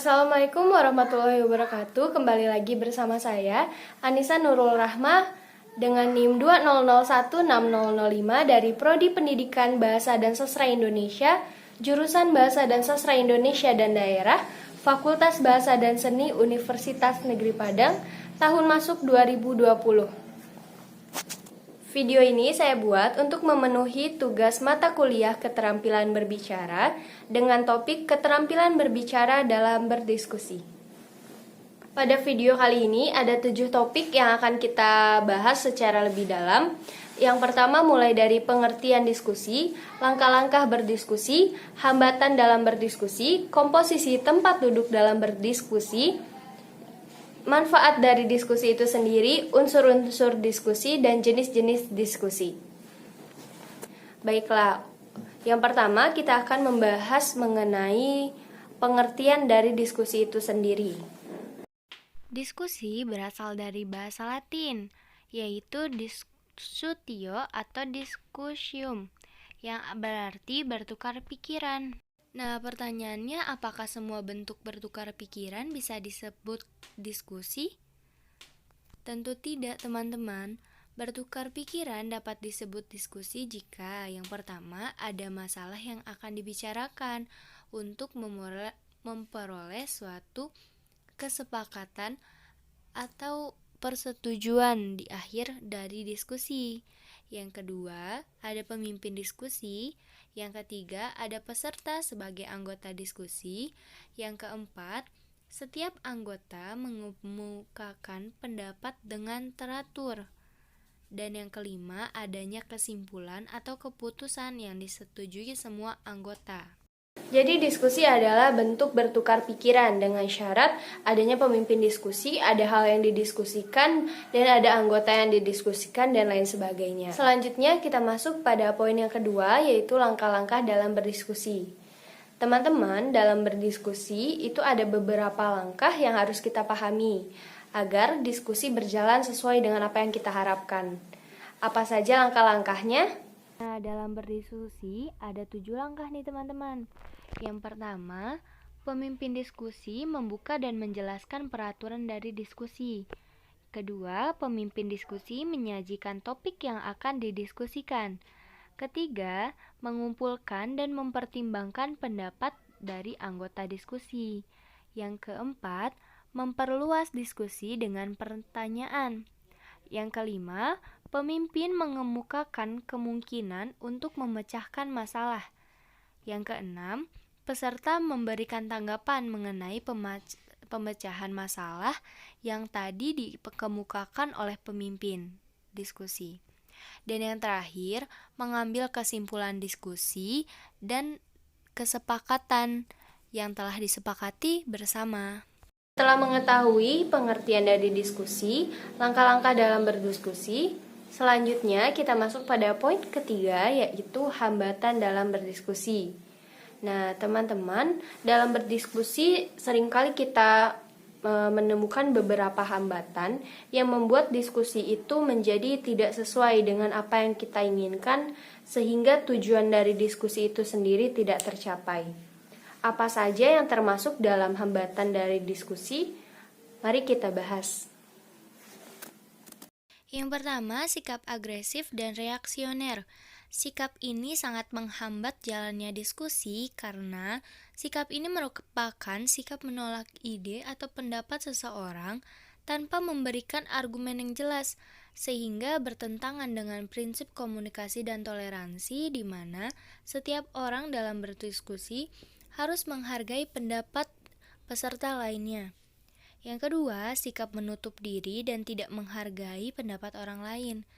Assalamualaikum warahmatullahi wabarakatuh. Kembali lagi bersama saya Anissa Nurul Rahmah dengan NIM 200160005 dari Prodi Pendidikan Bahasa dan Sastra Indonesia, jurusan Bahasa dan Sastra Indonesia dan Daerah, Fakultas Bahasa dan Seni Universitas Negeri Padang, tahun masuk 2020. Video ini saya buat untuk memenuhi tugas mata kuliah keterampilan berbicara dengan topik keterampilan berbicara dalam berdiskusi. Pada video kali ini ada 7 topik yang akan kita bahas secara lebih dalam. Yang pertama mulai dari pengertian diskusi, langkah-langkah berdiskusi, hambatan dalam berdiskusi, komposisi tempat duduk dalam berdiskusi, manfaat dari diskusi itu sendiri, unsur-unsur diskusi, dan jenis-jenis diskusi. Baiklah, yang pertama kita akan membahas mengenai pengertian dari diskusi itu sendiri. Diskusi berasal dari bahasa Latin, yaitu discutio atau discusium, yang berarti bertukar pikiran. Nah, pertanyaannya, apakah semua bentuk bertukar pikiran bisa disebut diskusi? Tentu tidak, teman-teman. Bertukar pikiran dapat disebut diskusi jika yang pertama ada masalah yang akan dibicarakan untuk memperoleh suatu kesepakatan atau persetujuan di akhir dari diskusi. Yang kedua, ada pemimpin diskusi. Yang ketiga, ada peserta sebagai anggota diskusi. Yang keempat, setiap anggota mengemukakan pendapat dengan teratur. Dan yang kelima, adanya kesimpulan atau keputusan yang disetujui semua anggota. Jadi diskusi adalah bentuk bertukar pikiran dengan syarat adanya pemimpin diskusi, ada hal yang didiskusikan, dan ada anggota yang didiskusikan, dan lain sebagainya. Selanjutnya kita masuk pada poin yang kedua, yaitu langkah-langkah dalam berdiskusi. Teman-teman, dalam berdiskusi itu ada beberapa langkah yang harus kita pahami agar diskusi berjalan sesuai dengan apa yang kita harapkan. Apa saja langkah-langkahnya? Nah, dalam berdiskusi ada 7 langkah nih teman-teman. Yang pertama, pemimpin diskusi membuka dan menjelaskan peraturan dari diskusi. Kedua, pemimpin diskusi menyajikan topik yang akan didiskusikan. Ketiga, mengumpulkan dan mempertimbangkan pendapat dari anggota diskusi. Yang keempat, memperluas diskusi dengan pertanyaan. Yang kelima, pemimpin mengemukakan kemungkinan untuk memecahkan masalah. Yang keenam, peserta memberikan tanggapan mengenai pemecahan masalah yang tadi dikemukakan oleh pemimpin diskusi. Dan yang terakhir, mengambil kesimpulan diskusi dan kesepakatan yang telah disepakati bersama. Setelah mengetahui pengertian dari diskusi, langkah-langkah dalam berdiskusi, selanjutnya kita masuk pada poin ketiga, yaitu hambatan dalam berdiskusi. Nah, teman-teman, dalam berdiskusi seringkali kita menemukan beberapa hambatan yang membuat diskusi itu menjadi tidak sesuai dengan apa yang kita inginkan, sehingga tujuan dari diskusi itu sendiri tidak tercapai. Apa saja yang termasuk dalam hambatan dari diskusi? Mari kita bahas. Yang pertama, sikap agresif dan reaksioner. Sikap ini sangat menghambat jalannya diskusi karena sikap ini merupakan sikap menolak ide atau pendapat seseorang tanpa memberikan argumen yang jelas, sehingga bertentangan dengan prinsip komunikasi dan toleransi di mana setiap orang dalam berdiskusi harus menghargai pendapat peserta lainnya. Yang kedua, sikap menutup diri dan tidak menghargai pendapat orang lain.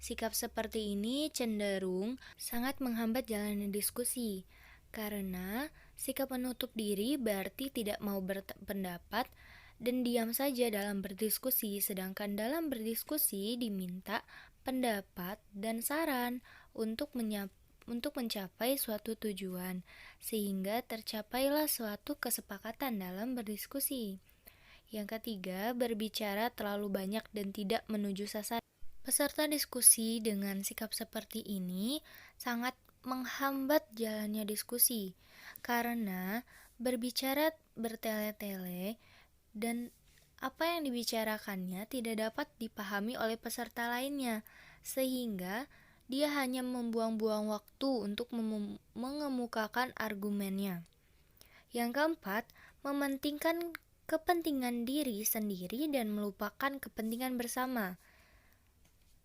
Sikap seperti ini cenderung sangat menghambat jalannya diskusi, karena sikap menutup diri berarti tidak mau berpendapat dan diam saja dalam berdiskusi, sedangkan dalam berdiskusi diminta pendapat dan saran untuk mencapai suatu tujuan, sehingga tercapailah suatu kesepakatan dalam berdiskusi. Yang ketiga, berbicara terlalu banyak dan tidak menuju sasaran. Peserta diskusi dengan sikap seperti ini sangat menghambat jalannya diskusi, karena berbicara bertele-tele dan apa yang dibicarakannya tidak dapat dipahami oleh peserta lainnya, sehingga dia hanya membuang-buang waktu untuk mengemukakan argumennya. Yang keempat, mementingkan kepentingan diri sendiri dan melupakan kepentingan bersama.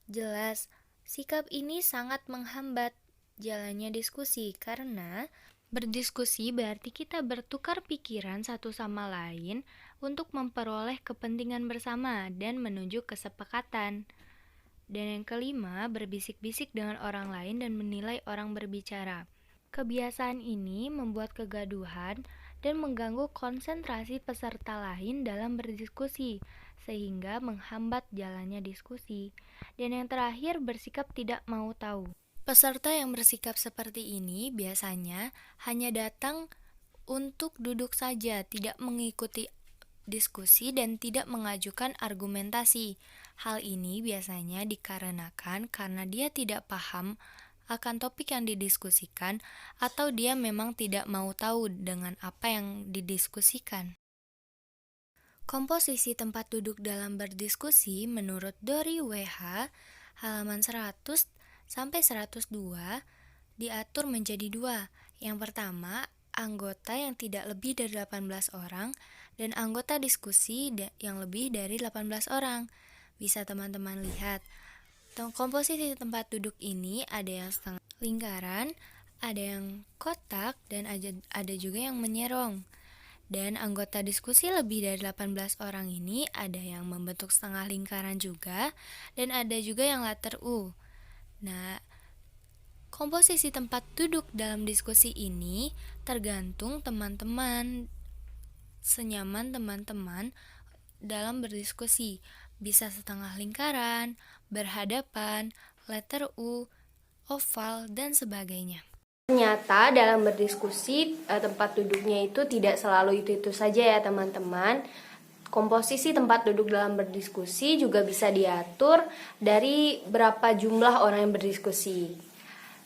Jelas, sikap ini sangat menghambat jalannya diskusi karena berdiskusi berarti kita bertukar pikiran satu sama lain untuk memperoleh kepentingan bersama dan menuju kesepakatan. Dan yang kelima, berbisik-bisik dengan orang lain dan menilai orang berbicara. Kebiasaan ini membuat kegaduhan dan mengganggu konsentrasi peserta lain dalam berdiskusi, sehingga menghambat jalannya diskusi. Dan yang terakhir, bersikap tidak mau tahu. Peserta yang bersikap seperti ini biasanya hanya datang untuk duduk saja, tidak mengikuti diskusi dan tidak mengajukan argumentasi. Hal ini biasanya dikarenakan karena dia tidak paham akan topik yang didiskusikan atau dia memang tidak mau tahu dengan apa yang didiskusikan. Komposisi tempat duduk dalam berdiskusi menurut Dori WH halaman 100 sampai 102 diatur menjadi dua. Yang pertama, anggota yang tidak lebih dari 18 orang dan anggota diskusi yang lebih dari 18 orang. Bisa teman-teman lihat, komposisi tempat duduk ini ada yang setengah lingkaran, ada yang kotak, dan ada juga yang menyerong. Dan anggota diskusi lebih dari 18 orang ini ada yang membentuk setengah lingkaran juga, dan ada juga yang letter U. Nah, komposisi tempat duduk dalam diskusi ini tergantung teman-teman, senyaman teman-teman dalam berdiskusi. Bisa setengah lingkaran, berhadapan, letter U, oval, dan sebagainya. Ternyata dalam berdiskusi tempat duduknya itu tidak selalu itu-itu saja ya teman-teman. Komposisi tempat duduk dalam berdiskusi juga bisa diatur dari berapa jumlah orang yang berdiskusi.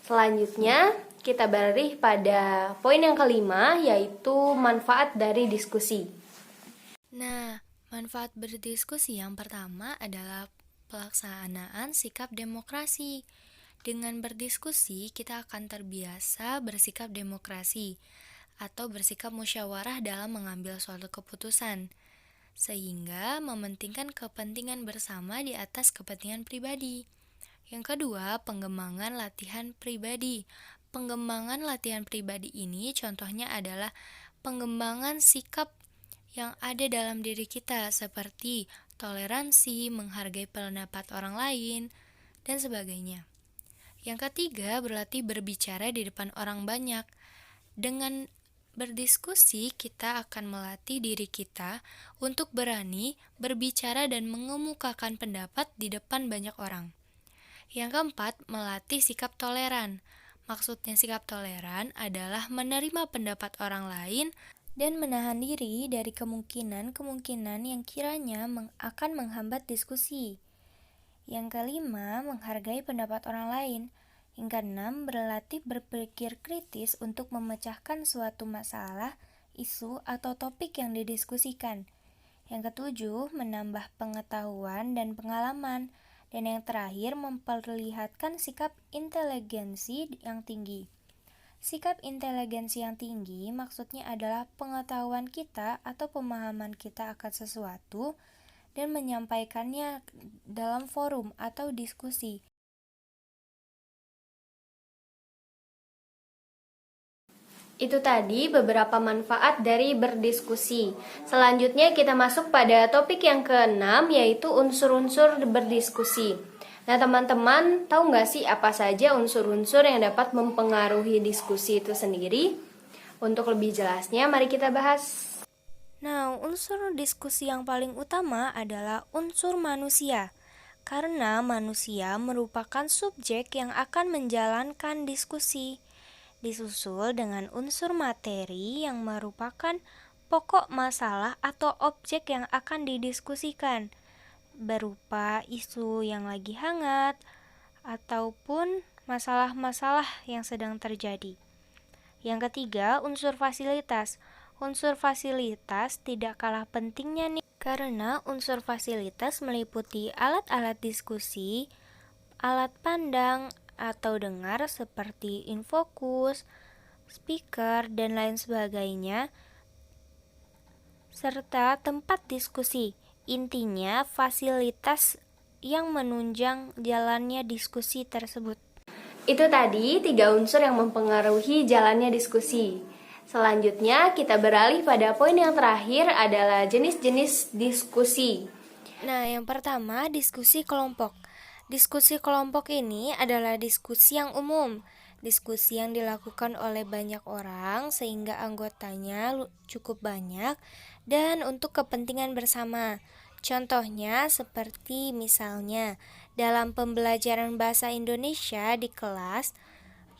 Selanjutnya kita beralih pada poin yang kelima, yaitu manfaat dari diskusi. Nah, manfaat berdiskusi yang pertama adalah pelaksanaan sikap demokrasi. Dengan berdiskusi, kita akan terbiasa bersikap demokrasi atau bersikap musyawarah dalam mengambil suatu keputusan, sehingga mementingkan kepentingan bersama di atas kepentingan pribadi. Yang kedua, pengembangan latihan pribadi. Pengembangan latihan pribadi ini contohnya adalah pengembangan sikap yang ada dalam diri kita seperti toleransi, menghargai pendapat orang lain, dan sebagainya. Yang ketiga, berlatih berbicara di depan orang banyak. Dengan berdiskusi, kita akan melatih diri kita untuk berani berbicara dan mengemukakan pendapat di depan banyak orang. Yang keempat, melatih sikap toleran. Maksudnya sikap toleran adalah menerima pendapat orang lain dan menahan diri dari kemungkinan-kemungkinan yang kiranya akan menghambat diskusi. Yang kelima, menghargai pendapat orang lain. Yang keenam, berlatih berpikir kritis untuk memecahkan suatu masalah, isu, atau topik yang didiskusikan. Yang ketujuh, menambah pengetahuan dan pengalaman. Dan yang terakhir, memperlihatkan sikap inteligensi yang tinggi. Sikap inteligensi yang tinggi maksudnya adalah pengetahuan kita atau pemahaman kita akan sesuatu dan menyampaikannya dalam forum atau diskusi. Itu tadi beberapa manfaat dari berdiskusi. Selanjutnya kita masuk pada topik yang keenam, yaitu unsur-unsur berdiskusi. Nah teman-teman, tahu nggak sih apa saja unsur-unsur yang dapat mempengaruhi diskusi itu sendiri? Untuk lebih jelasnya, mari kita bahas. Nah, unsur diskusi yang paling utama adalah unsur manusia. Karena manusia merupakan subjek yang akan menjalankan diskusi. Disusul dengan unsur materi yang merupakan pokok masalah atau objek yang akan didiskusikan, berupa isu yang lagi hangat ataupun masalah-masalah yang sedang terjadi. Yang ketiga, unsur fasilitas. Unsur fasilitas tidak kalah pentingnya nih, karena unsur fasilitas meliputi alat-alat diskusi, alat pandang atau dengar seperti infokus, speaker, dan lain sebagainya, serta tempat diskusi. Intinya, fasilitas yang menunjang jalannya diskusi tersebut. Itu tadi 3 unsur yang mempengaruhi jalannya diskusi. Selanjutnya, kita beralih pada poin yang terakhir adalah jenis-jenis diskusi. Nah, yang pertama, diskusi kelompok. Diskusi kelompok ini adalah diskusi yang umum, diskusi yang dilakukan oleh banyak orang sehingga anggotanya cukup banyak dan untuk kepentingan bersama. Contohnya seperti misalnya dalam pembelajaran bahasa Indonesia di kelas,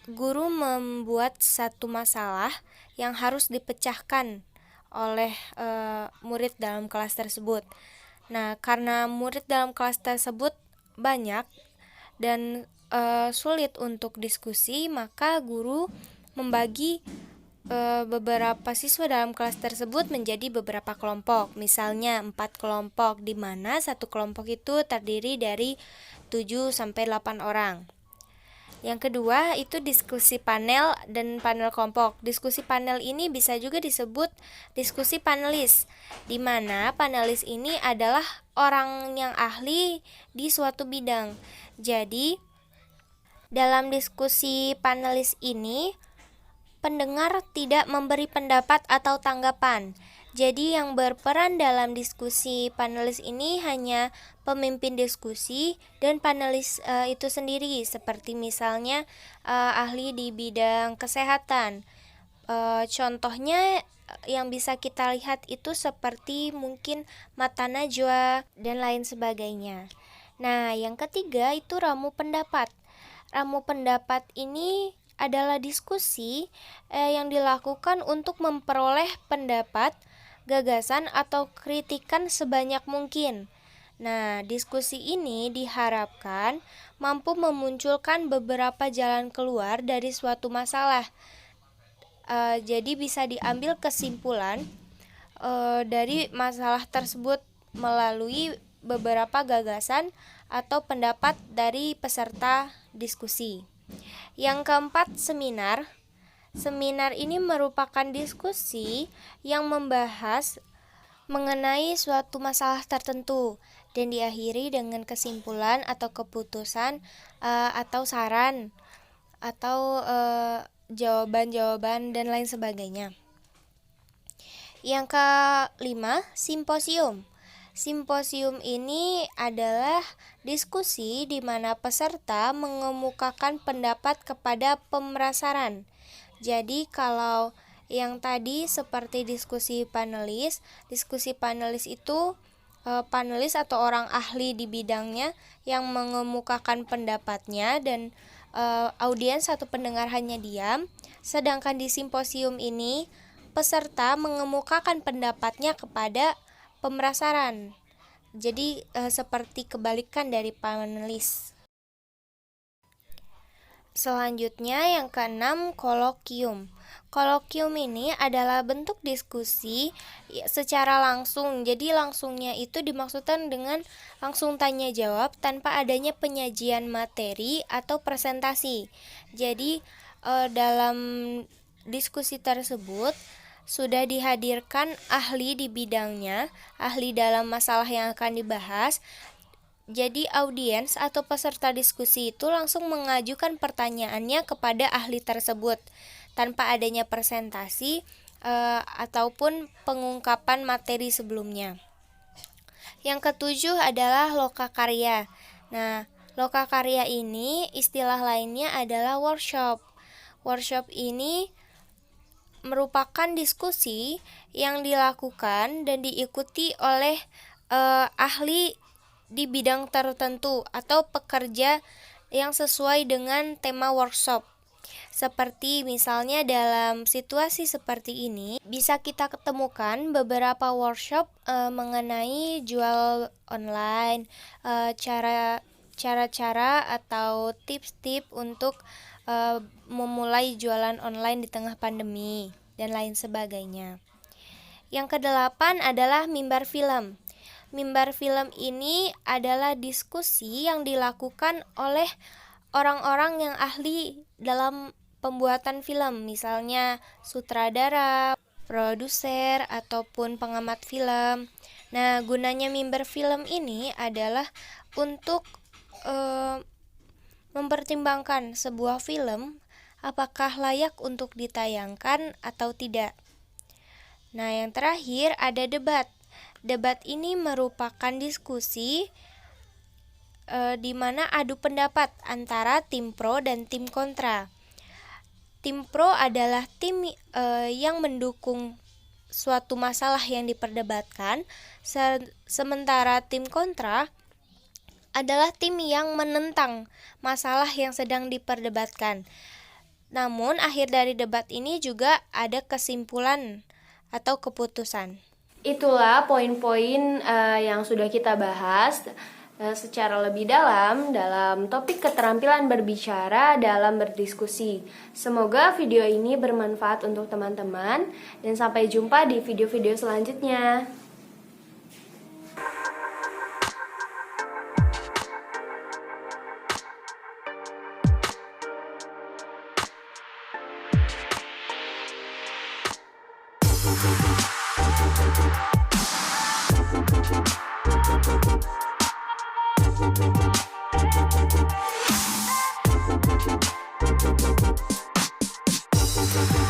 guru membuat satu masalah yang harus dipecahkan oleh murid dalam kelas tersebut. Nah, karena murid dalam kelas tersebut banyak dan sulit untuk diskusi, maka guru membagi beberapa siswa dalam kelas tersebut menjadi beberapa kelompok. Misalnya 4 kelompok, di mana satu kelompok itu terdiri dari 7-8 orang. Yang kedua itu diskusi panel dan panel kelompok. Diskusi panel ini bisa juga disebut diskusi panelis, di mana panelis ini adalah orang yang ahli di suatu bidang. Jadi, dalam diskusi panelis ini, pendengar tidak memberi pendapat atau tanggapan. Jadi yang berperan dalam diskusi panelis ini hanya pemimpin diskusi dan panelis itu sendiri, seperti misalnya ahli di bidang kesehatan. Contohnya yang bisa kita lihat itu seperti mungkin mata najwa dan lain sebagainya. Nah, yang ketiga itu ramu pendapat. Ramu pendapat ini adalah diskusi yang dilakukan untuk memperoleh pendapat, gagasan, atau kritikan sebanyak mungkin. Nah, diskusi ini diharapkan mampu memunculkan beberapa jalan keluar dari suatu masalah. Jadi bisa diambil kesimpulan dari masalah tersebut melalui beberapa gagasan atau pendapat dari peserta diskusi. Yang keempat, seminar. Seminar ini merupakan diskusi yang membahas mengenai suatu masalah tertentu dan diakhiri dengan kesimpulan atau keputusan atau saran atau jawaban-jawaban dan lain sebagainya. Yang kelima, simposium. Simposium ini adalah diskusi di mana peserta mengemukakan pendapat kepada pemerasaran. Jadi kalau yang tadi seperti diskusi panelis itu panelis atau orang ahli di bidangnya yang mengemukakan pendapatnya dan audiens atau pendengar hanya diam. Sedangkan di simposium ini peserta mengemukakan pendapatnya kepada pemerasaran. Jadi seperti kebalikan dari panelis. Selanjutnya yang keenam, kolokium. Kolokium ini adalah bentuk diskusi secara langsung. Jadi langsungnya itu dimaksudkan dengan langsung tanya jawab tanpa adanya penyajian materi atau presentasi. Jadi dalam diskusi tersebut sudah dihadirkan ahli di bidangnya, ahli dalam masalah yang akan dibahas. Jadi audiens atau peserta diskusi itu langsung mengajukan pertanyaannya kepada ahli tersebut tanpa adanya presentasi ataupun pengungkapan materi sebelumnya. Yang ketujuh adalah lokakarya. Nah, lokakarya ini istilah lainnya adalah workshop. Workshop ini merupakan diskusi yang dilakukan dan diikuti oleh ahli di bidang tertentu atau pekerja yang sesuai dengan tema workshop. Seperti misalnya dalam situasi seperti ini, bisa kita ketemukan beberapa workshop mengenai jual online, cara-cara atau tips-tips untuk memulai jualan online di tengah pandemi dan lain sebagainya. Yang kedelapan adalah mimbar film. Mimbar film ini adalah diskusi yang dilakukan oleh orang-orang yang ahli dalam pembuatan film, misalnya sutradara, produser, ataupun pengamat film. Nah, gunanya mimbar film ini adalah untuk mempertimbangkan sebuah film apakah layak untuk ditayangkan atau tidak. Nah, yang terakhir ada debat. Debat ini merupakan diskusi di mana adu pendapat antara tim pro dan tim kontra. Tim pro adalah tim yang mendukung suatu masalah yang diperdebatkan, sementara tim kontra adalah tim yang menentang masalah yang sedang diperdebatkan. Namun, akhir dari debat ini juga ada kesimpulan atau keputusan. Itulah poin-poin yang sudah kita bahas secara lebih dalam topik keterampilan berbicara dalam berdiskusi. Semoga video ini bermanfaat untuk teman-teman dan sampai jumpa di video-video selanjutnya.